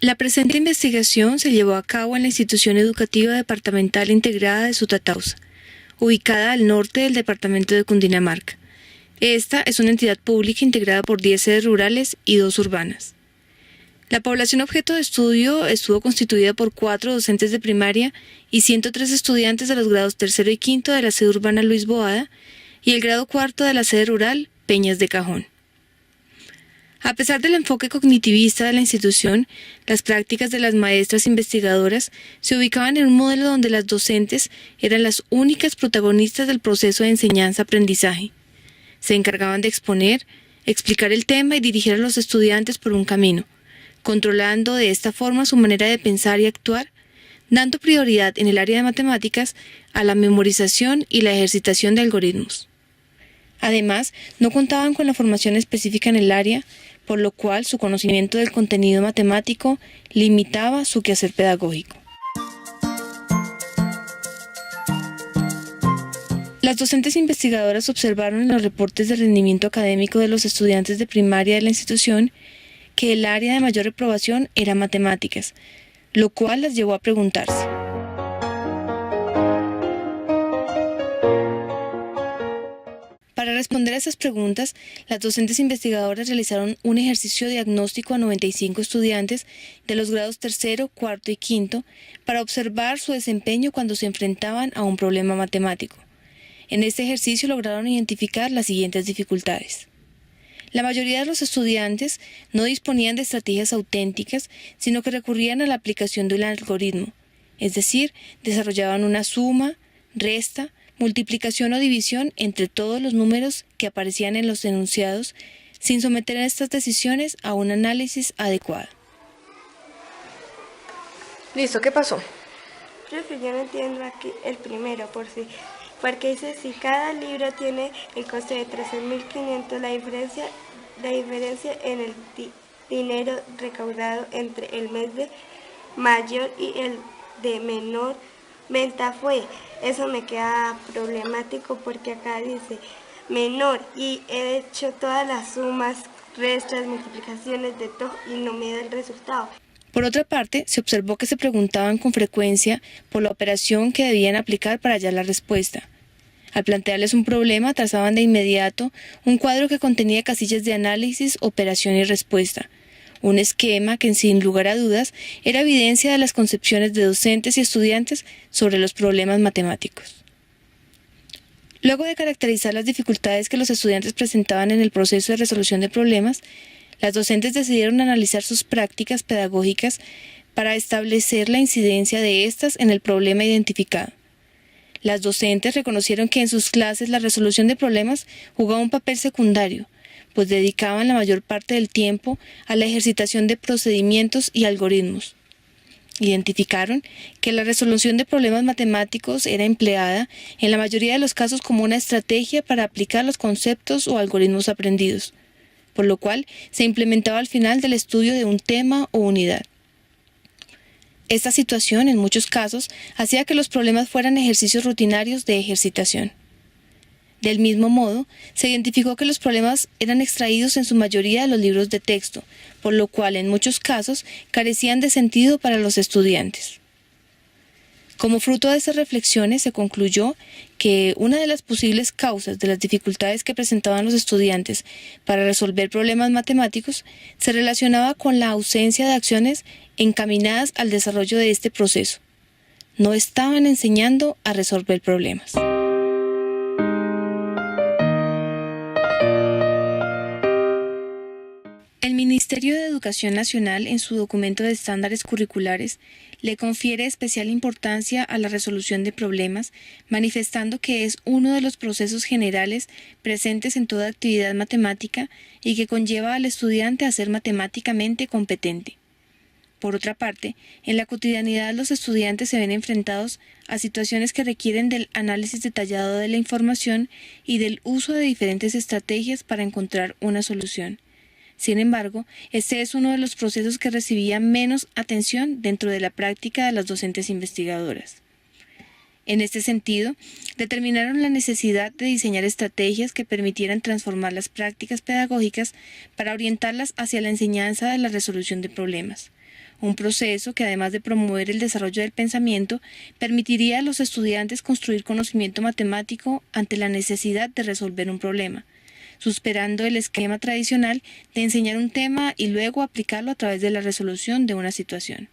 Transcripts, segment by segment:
La presente investigación se llevó a cabo en la Institución Educativa Departamental Integrada de Sutatausa, ubicada al norte del departamento de Cundinamarca. Esta es una entidad pública integrada por 10 sedes rurales y 2 urbanas. La población objeto de estudio estuvo constituida por 4 docentes de primaria y 103 estudiantes de los grados tercero y quinto de la sede urbana Luis Boada y el grado cuarto de la sede rural Peñas de Cajón. A pesar del enfoque cognitivista de la institución, las prácticas de las maestras investigadoras se ubicaban en un modelo donde las docentes eran las únicas protagonistas del proceso de enseñanza-aprendizaje. Se encargaban de exponer, explicar el tema y dirigir a los estudiantes por un camino, controlando de esta forma su manera de pensar y actuar, dando prioridad en el área de matemáticas a la memorización y la ejercitación de algoritmos. Además, no contaban con la formación específica en el área, por lo cual su conocimiento del contenido matemático limitaba su quehacer pedagógico. Las docentes investigadoras observaron en los reportes de rendimiento académico de los estudiantes de primaria de la institución que el área de mayor reprobación era matemáticas, lo cual las llevó a preguntarse: para responder a esas preguntas, las docentes investigadoras realizaron un ejercicio diagnóstico a 95 estudiantes de los grados tercero, cuarto y quinto para observar su desempeño cuando se enfrentaban a un problema matemático. En este ejercicio lograron identificar las siguientes dificultades. La mayoría de los estudiantes no disponían de estrategias auténticas, sino que recurrían a la aplicación de un algoritmo, es decir, desarrollaban una suma, resta, multiplicación o división entre todos los números que aparecían en los enunciados, sin someter estas decisiones a un análisis adecuado. Listo, ¿qué pasó? Profe, yo no entiendo aquí el primero, porque dice si cada libro tiene el coste de 13.500, la diferencia en el dinero recaudado entre el mes de mayor y el de menor venta fue. Eso me queda problemático porque acá dice menor y he hecho todas las sumas, restas, multiplicaciones de todo y no me da el resultado. Por otra parte, se observó que se preguntaban con frecuencia por la operación que debían aplicar para hallar la respuesta. Al plantearles un problema, trazaban de inmediato un cuadro que contenía casillas de análisis, operación y respuesta, un esquema que, sin lugar a dudas, era evidencia de las concepciones de docentes y estudiantes sobre los problemas matemáticos. Luego de caracterizar las dificultades que los estudiantes presentaban en el proceso de resolución de problemas, las docentes decidieron analizar sus prácticas pedagógicas para establecer la incidencia de estas en el problema identificado. Las docentes reconocieron que en sus clases la resolución de problemas jugaba un papel secundario, pues dedicaban la mayor parte del tiempo a la ejercitación de procedimientos y algoritmos. Identificaron que la resolución de problemas matemáticos era empleada en la mayoría de los casos como una estrategia para aplicar los conceptos o algoritmos aprendidos, por lo cual se implementaba al final del estudio de un tema o unidad. Esta situación, en muchos casos, hacía que los problemas fueran ejercicios rutinarios de ejercitación. Del mismo modo, se identificó que los problemas eran extraídos en su mayoría de los libros de texto, por lo cual en muchos casos carecían de sentido para los estudiantes. Como fruto de estas reflexiones se concluyó que una de las posibles causas de las dificultades que presentaban los estudiantes para resolver problemas matemáticos se relacionaba con la ausencia de acciones encaminadas al desarrollo de este proceso. No estaban enseñando a resolver problemas. El Ministerio de Educación Nacional, en su documento de estándares curriculares, le confiere especial importancia a la resolución de problemas, manifestando que es uno de los procesos generales presentes en toda actividad matemática y que conlleva al estudiante a ser matemáticamente competente. Por otra parte, en la cotidianidad los estudiantes se ven enfrentados a situaciones que requieren del análisis detallado de la información y del uso de diferentes estrategias para encontrar una solución. Sin embargo, este es uno de los procesos que recibía menos atención dentro de la práctica de las docentes investigadoras. En este sentido, determinaron la necesidad de diseñar estrategias que permitieran transformar las prácticas pedagógicas para orientarlas hacia la enseñanza de la resolución de problemas, un proceso que, además de promover el desarrollo del pensamiento, permitiría a los estudiantes construir conocimiento matemático ante la necesidad de resolver un problema, superando el esquema tradicional de enseñar un tema y luego aplicarlo a través de la resolución de una situación.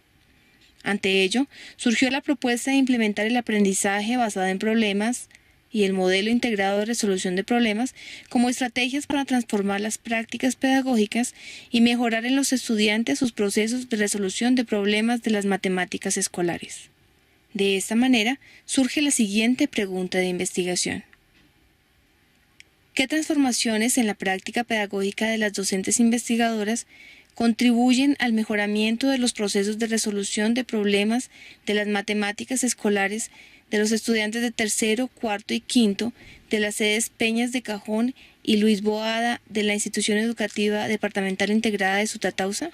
Ante ello, surgió la propuesta de implementar el aprendizaje basado en problemas y el modelo integrado de resolución de problemas como estrategias para transformar las prácticas pedagógicas y mejorar en los estudiantes sus procesos de resolución de problemas de las matemáticas escolares. De esta manera, surge la siguiente pregunta de investigación. ¿Qué transformaciones en la práctica pedagógica de las docentes investigadoras contribuyen al mejoramiento de los procesos de resolución de problemas de las matemáticas escolares de los estudiantes de tercero, cuarto y quinto de las sedes Peñas de Cajón y Luis Boada de la Institución Educativa Departamental Integrada de Sutatausa?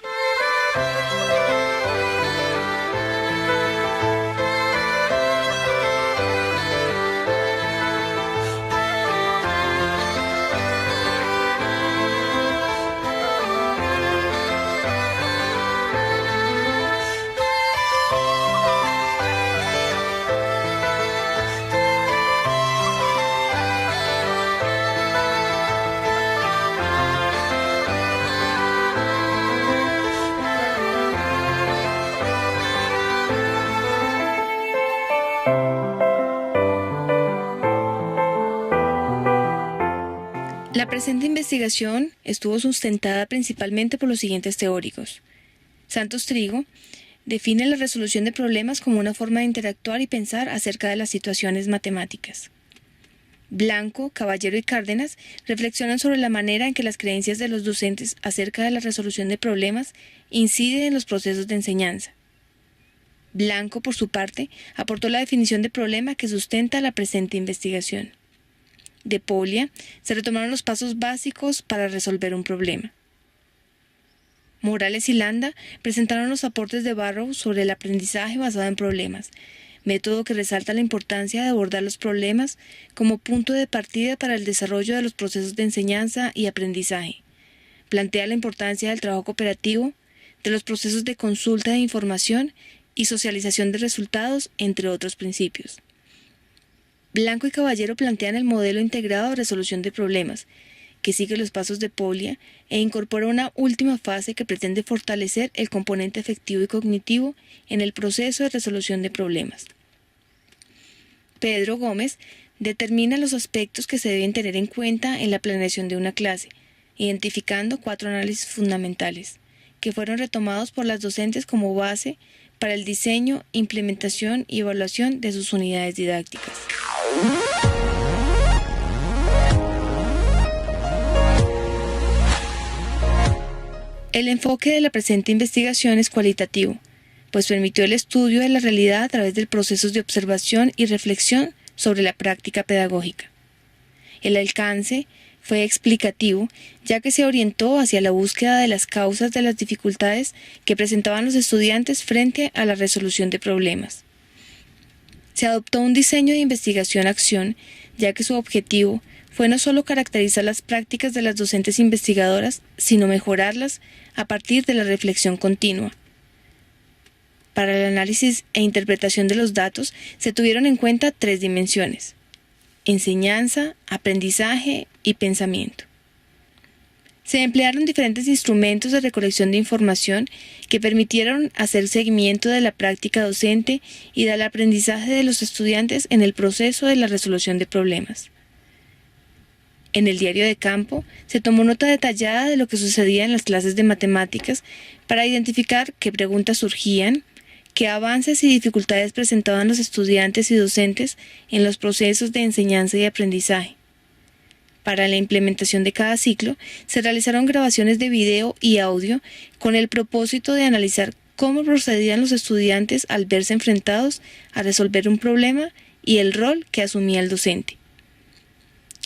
La presente investigación estuvo sustentada principalmente por los siguientes teóricos. Santos Trigo define la resolución de problemas como una forma de interactuar y pensar acerca de las situaciones matemáticas. Blanco, Caballero y Cárdenas reflexionan sobre la manera en que las creencias de los docentes acerca de la resolución de problemas inciden en los procesos de enseñanza. Blanco, por su parte, aportó la definición de problema que sustenta la presente investigación. De Poglia se retomaron los pasos básicos para resolver un problema. Morales y Landa presentaron los aportes de Barrow sobre el aprendizaje basado en problemas, método que resalta la importancia de abordar los problemas como punto de partida para el desarrollo de los procesos de enseñanza y aprendizaje. Plantea la importancia del trabajo cooperativo, de los procesos de consulta de información y socialización de resultados, entre otros principios. Blanco y Caballero plantean el modelo integrado de resolución de problemas, que sigue los pasos de Poglia e incorpora una última fase que pretende fortalecer el componente afectivo y cognitivo en el proceso de resolución de problemas. Pedro Gómez determina los aspectos que se deben tener en cuenta en la planeación de una clase, identificando 4 análisis fundamentales, que fueron retomados por las docentes como base para el diseño, implementación y evaluación de sus unidades didácticas. El enfoque de la presente investigación es cualitativo, pues permitió el estudio de la realidad a través de procesos de observación y reflexión sobre la práctica pedagógica. El alcance fue explicativo, ya que se orientó hacia la búsqueda de las causas de las dificultades que presentaban los estudiantes frente a la resolución de problemas. Se adoptó un diseño de investigación-acción, ya que su objetivo fue no solo caracterizar las prácticas de las docentes investigadoras, sino mejorarlas a partir de la reflexión continua. Para el análisis e interpretación de los datos se tuvieron en cuenta 3 dimensiones: enseñanza, aprendizaje y pensamiento. Se emplearon diferentes instrumentos de recolección de información que permitieron hacer seguimiento de la práctica docente y del aprendizaje de los estudiantes en el proceso de la resolución de problemas. En el diario de campo se tomó nota detallada de lo que sucedía en las clases de matemáticas para identificar qué preguntas surgían, qué avances y dificultades presentaban los estudiantes y docentes en los procesos de enseñanza y aprendizaje. Para la implementación de cada ciclo, se realizaron grabaciones de video y audio con el propósito de analizar cómo procedían los estudiantes al verse enfrentados a resolver un problema y el rol que asumía el docente.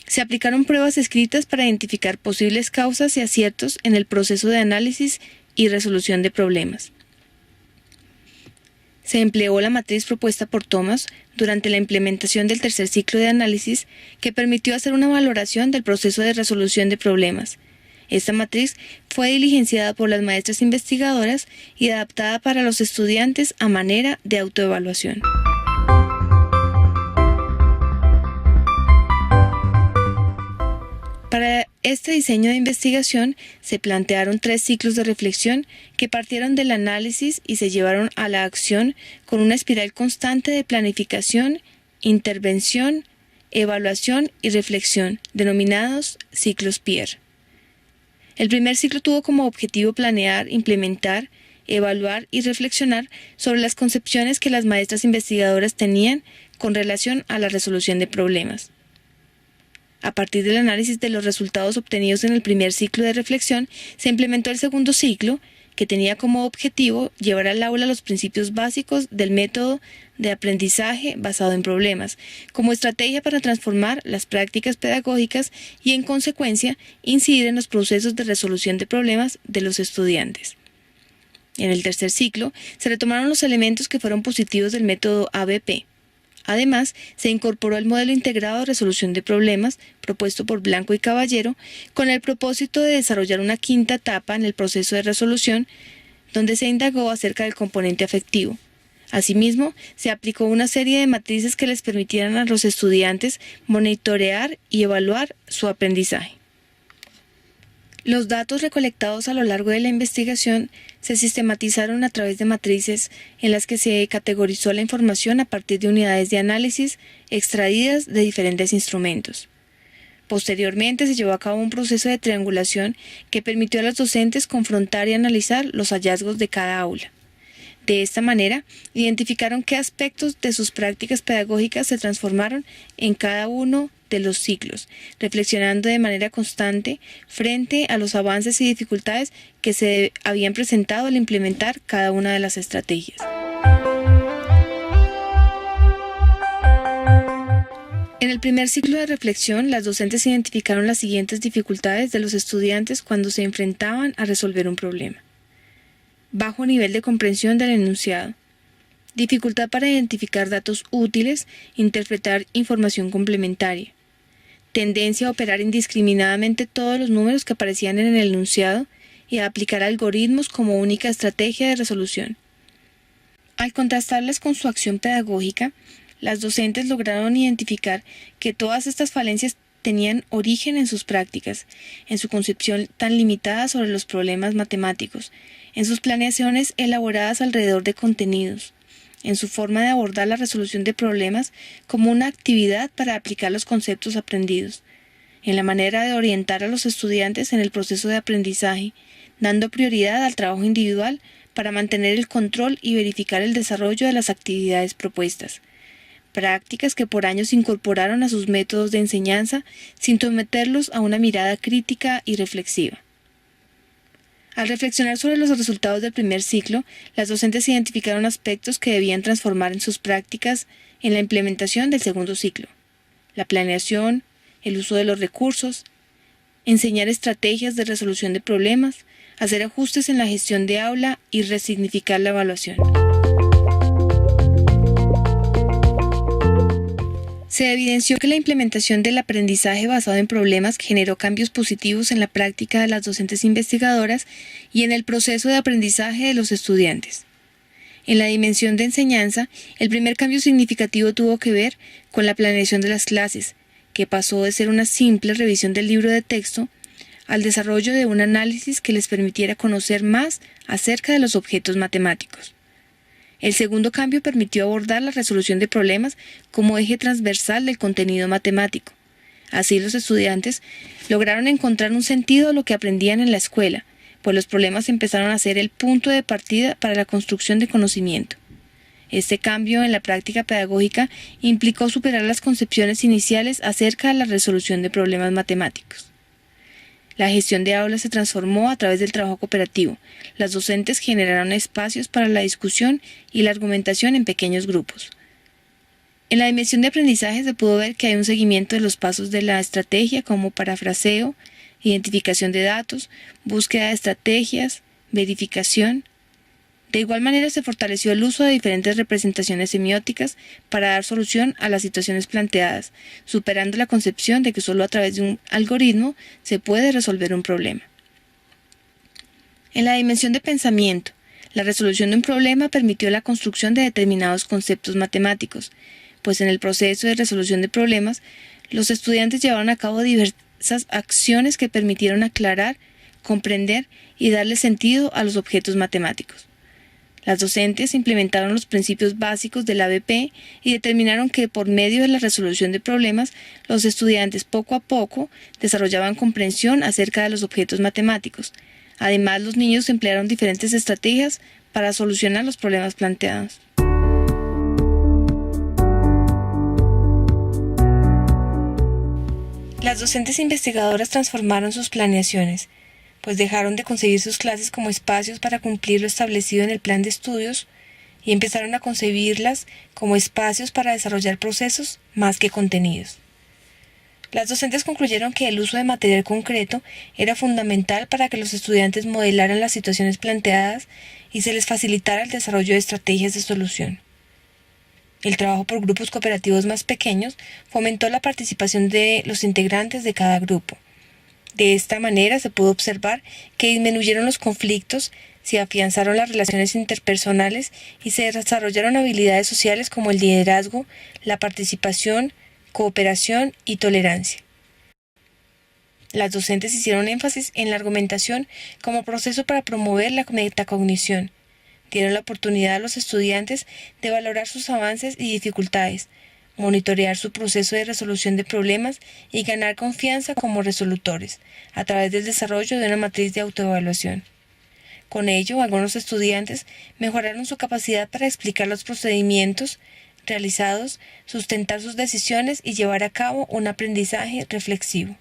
Se aplicaron pruebas escritas para identificar posibles causas y aciertos en el proceso de análisis y resolución de problemas. Se empleó la matriz propuesta por Thomas durante la implementación del tercer ciclo de análisis, que permitió hacer una valoración del proceso de resolución de problemas, Esta matriz fue diligenciada por las maestras investigadoras y adaptada para los estudiantes a manera de autoevaluación. Para este diseño de investigación se plantearon 3 ciclos de reflexión que partieron del análisis y se llevaron a la acción con una espiral constante de planificación, intervención, evaluación y reflexión, denominados ciclos Pierre. El primer ciclo tuvo como objetivo planear, implementar, evaluar y reflexionar sobre las concepciones que las maestras investigadoras tenían con relación a la resolución de problemas. A partir del análisis de los resultados obtenidos en el primer ciclo de reflexión, se implementó el segundo ciclo, que tenía como objetivo llevar al aula los principios básicos del método de aprendizaje basado en problemas, como estrategia para transformar las prácticas pedagógicas y, en consecuencia, incidir en los procesos de resolución de problemas de los estudiantes. En el tercer ciclo, se retomaron los elementos que fueron positivos del método ABP. Además, se incorporó el modelo integrado de resolución de problemas propuesto por Blanco y Caballero con el propósito de desarrollar una quinta etapa en el proceso de resolución donde se indagó acerca del componente afectivo. Asimismo, se aplicó una serie de matrices que les permitieran a los estudiantes monitorear y evaluar su aprendizaje. Los datos recolectados a lo largo de la investigación se sistematizaron a través de matrices en las que se categorizó la información a partir de unidades de análisis extraídas de diferentes instrumentos. Posteriormente se llevó a cabo un proceso de triangulación que permitió a los docentes confrontar y analizar los hallazgos de cada aula. De esta manera, identificaron qué aspectos de sus prácticas pedagógicas se transformaron en cada uno de los ciclos, reflexionando de manera constante frente a los avances y dificultades que se habían presentado al implementar cada una de las estrategias. En el primer ciclo de reflexión, las docentes identificaron las siguientes dificultades de los estudiantes cuando se enfrentaban a resolver un problema. Bajo nivel de comprensión del enunciado. Dificultad para identificar datos útiles, interpretar información complementaria. Tendencia a operar indiscriminadamente todos los números que aparecían en el enunciado y a aplicar algoritmos como única estrategia de resolución. Al contrastarlas con su acción pedagógica, las docentes lograron identificar que todas estas falencias tenían origen en sus prácticas, en su concepción tan limitada sobre los problemas matemáticos, en sus planeaciones elaboradas alrededor de contenidos, en su forma de abordar la resolución de problemas como una actividad para aplicar los conceptos aprendidos, en la manera de orientar a los estudiantes en el proceso de aprendizaje, dando prioridad al trabajo individual para mantener el control y verificar el desarrollo de las actividades propuestas. Prácticas que por años incorporaron a sus métodos de enseñanza sin someterlos a una mirada crítica y reflexiva. Al reflexionar sobre los resultados del primer ciclo, las docentes identificaron aspectos que debían transformar en sus prácticas en la implementación del segundo ciclo: la planeación, el uso de los recursos, enseñar estrategias de resolución de problemas, hacer ajustes en la gestión de aula y resignificar la evaluación. Se evidenció que la implementación del aprendizaje basado en problemas generó cambios positivos en la práctica de las docentes investigadoras y en el proceso de aprendizaje de los estudiantes. En la dimensión de enseñanza, el primer cambio significativo tuvo que ver con la planeación de las clases, que pasó de ser una simple revisión del libro de texto al desarrollo de un análisis que les permitiera conocer más acerca de los objetos matemáticos. El segundo cambio permitió abordar la resolución de problemas como eje transversal del contenido matemático. Así, los estudiantes lograron encontrar un sentido a lo que aprendían en la escuela, pues los problemas empezaron a ser el punto de partida para la construcción de conocimiento. Este cambio en la práctica pedagógica implicó superar las concepciones iniciales acerca de la resolución de problemas matemáticos. La gestión de aulas se transformó a través del trabajo cooperativo. Las docentes generaron espacios para la discusión y la argumentación en pequeños grupos. En la dimensión de aprendizaje se pudo ver que hay un seguimiento de los pasos de la estrategia como parafraseo, identificación de datos, búsqueda de estrategias, verificación. De igual manera se fortaleció el uso de diferentes representaciones semióticas para dar solución a las situaciones planteadas, superando la concepción de que solo a través de un algoritmo se puede resolver un problema. En la dimensión de pensamiento, la resolución de un problema permitió la construcción de determinados conceptos matemáticos, pues en el proceso de resolución de problemas, los estudiantes llevaron a cabo diversas acciones que permitieron aclarar, comprender y darle sentido a los objetos matemáticos. Las docentes implementaron los principios básicos del ABP y determinaron que por medio de la resolución de problemas, los estudiantes poco a poco desarrollaban comprensión acerca de los objetos matemáticos. Además, los niños emplearon diferentes estrategias para solucionar los problemas planteados. Las docentes investigadoras transformaron sus planeaciones, pues dejaron de concebir sus clases como espacios para cumplir lo establecido en el plan de estudios y empezaron a concebirlas como espacios para desarrollar procesos más que contenidos. Las docentes concluyeron que el uso de material concreto era fundamental para que los estudiantes modelaran las situaciones planteadas y se les facilitara el desarrollo de estrategias de solución. El trabajo por grupos cooperativos más pequeños fomentó la participación de los integrantes de cada grupo. De esta manera se pudo observar que disminuyeron los conflictos, se afianzaron las relaciones interpersonales y se desarrollaron habilidades sociales como el liderazgo, la participación, cooperación y tolerancia. Las docentes hicieron énfasis en la argumentación como proceso para promover la metacognición. Dieron la oportunidad a los estudiantes de valorar sus avances y dificultades, monitorear su proceso de resolución de problemas y ganar confianza como resolutores, a través del desarrollo de una matriz de autoevaluación. Con ello, algunos estudiantes mejoraron su capacidad para explicar los procedimientos realizados, sustentar sus decisiones y llevar a cabo un aprendizaje reflexivo.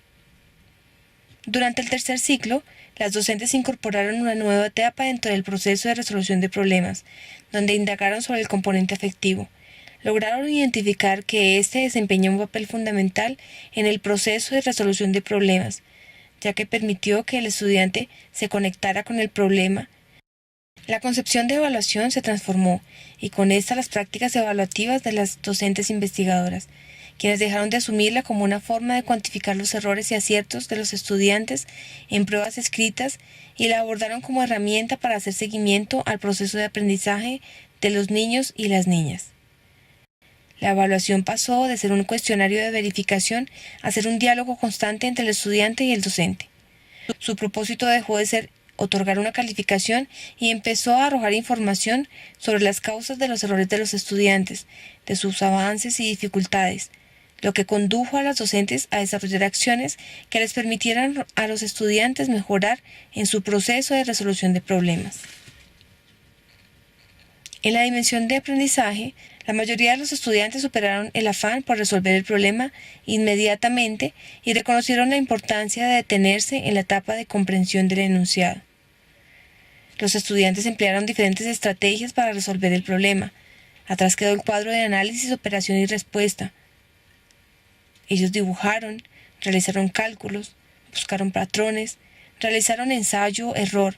Durante el tercer ciclo, las docentes incorporaron una nueva etapa dentro del proceso de resolución de problemas, donde indagaron sobre el componente afectivo. Lograron identificar que éste desempeña un papel fundamental en el proceso de resolución de problemas, ya que permitió que el estudiante se conectara con el problema. La concepción de evaluación se transformó, y con esta las prácticas evaluativas de las docentes investigadoras, quienes dejaron de asumirla como una forma de cuantificar los errores y aciertos de los estudiantes en pruebas escritas y la abordaron como herramienta para hacer seguimiento al proceso de aprendizaje de los niños y las niñas. La evaluación pasó de ser un cuestionario de verificación a ser un diálogo constante entre el estudiante y el docente. Su propósito dejó de ser otorgar una calificación y empezó a arrojar información sobre las causas de los errores de los estudiantes, de sus avances y dificultades, lo que condujo a las docentes a desarrollar acciones que les permitieran a los estudiantes mejorar en su proceso de resolución de problemas. En la dimensión de aprendizaje, la mayoría de los estudiantes superaron el afán por resolver el problema inmediatamente y reconocieron la importancia de detenerse en la etapa de comprensión del enunciado. Los estudiantes emplearon diferentes estrategias para resolver el problema. Atrás quedó el cuadro de análisis, operación y respuesta. Ellos dibujaron, realizaron cálculos, buscaron patrones, realizaron ensayo, error,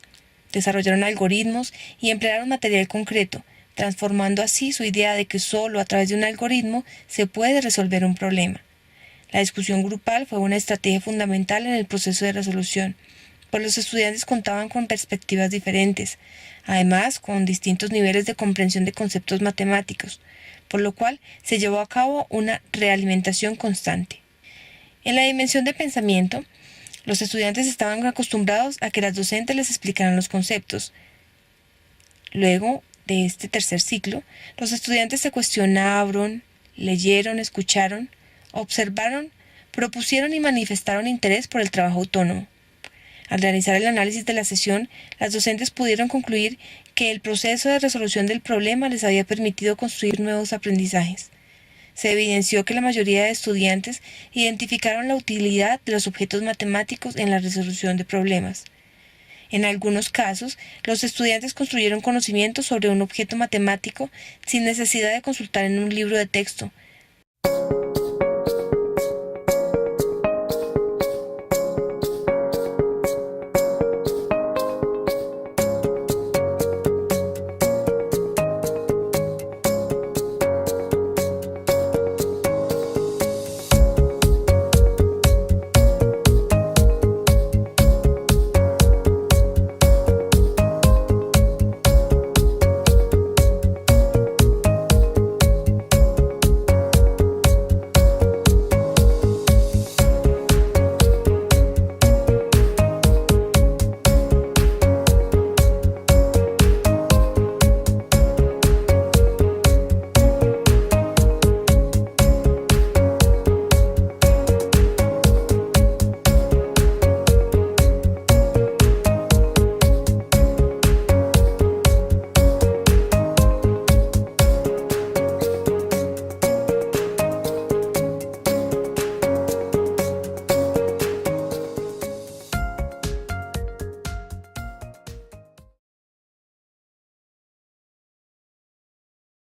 desarrollaron algoritmos y emplearon material concreto, transformando así su idea de que solo a través de un algoritmo se puede resolver un problema. La discusión grupal fue una estrategia fundamental en el proceso de resolución, pues los estudiantes contaban con perspectivas diferentes, además con distintos niveles de comprensión de conceptos matemáticos, por lo cual se llevó a cabo una realimentación constante. En la dimensión de pensamiento, los estudiantes estaban acostumbrados a que las docentes les explicaran los conceptos. Luego de este tercer ciclo, los estudiantes se cuestionaron, leyeron, escucharon, observaron, propusieron y manifestaron interés por el trabajo autónomo. Al realizar el análisis de la sesión, las docentes pudieron concluir que el proceso de resolución del problema les había permitido construir nuevos aprendizajes. Se evidenció que la mayoría de estudiantes identificaron la utilidad de los objetos matemáticos en la resolución de problemas. En algunos casos, los estudiantes construyeron conocimientos sobre un objeto matemático sin necesidad de consultar en un libro de texto.